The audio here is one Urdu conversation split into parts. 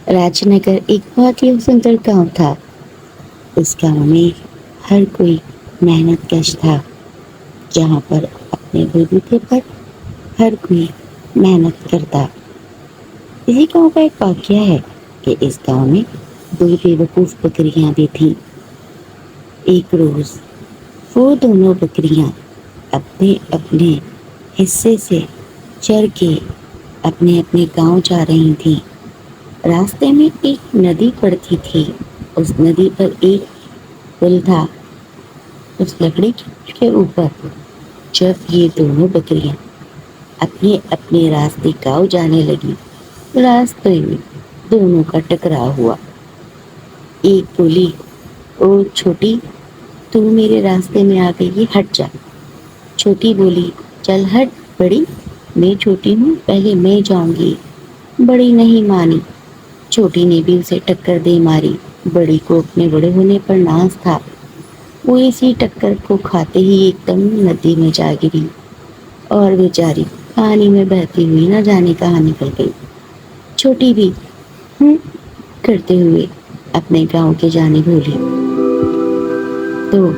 راج نگر ایک بہت ہی سندر گاؤں تھا۔ اس گاؤں میں ہر کوئی محنت کش تھا۔ جہاں پر اپنے بلبوتے پر ہر کوئی محنت کرتا۔ اسی گاؤں کا ایک واقعہ ہے کہ اس گاؤں میں دو بے وقوف بکریاں بھی تھیں۔ ایک روز وہ دونوں بکریاں اپنے اپنے حصے سے چر کے اپنے اپنے گاؤں جا رہی تھیں۔ راستے میں ایک ندی پڑتی تھی۔ اس ندی پر ایک پل تھا۔ اس لکڑی کے اوپر جب یہ دونوں بکریاں اپنے اپنے راستے گاؤں جانے لگی، راستے میں دونوں کا ٹکراؤ ہوا۔ ایک بولی، او چھوٹی، تو میرے راستے میں آ گئی، ہٹ جا۔ چھوٹی بولی، چل ہٹ بڑی، میں چھوٹی ہوں، پہلے میں جاؤں گی۔ بڑی نہیں مانی۔ چھوٹی نے بھی اسے ٹکر دے ماری۔ بڑی کو اپنے بڑے ہونے پر ناز تھا۔ وہ اسی ٹکر کو کھاتے ہی ایک دم ندی میں جا گری اور بیچاری پانی میں بہتی ہوئی نہ جانے کہاں نکل گئی۔ چھوٹی بھی کرتے ہوئے اپنے گاؤں کے جانے بھولی۔ تو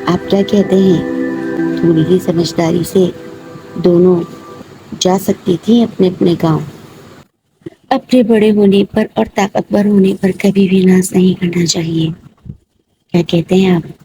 آپ کیا کہتے ہیں؟ تھوڑی ہی سمجھداری سے دونوں جا سکتی تھیں اپنے اپنے گاؤں۔ اپنے بڑے ہونے پر اور طاقتور ہونے پر کبھی بھی ناز نہیں کرنا چاہیے۔ کیا کہتے ہیں آپ؟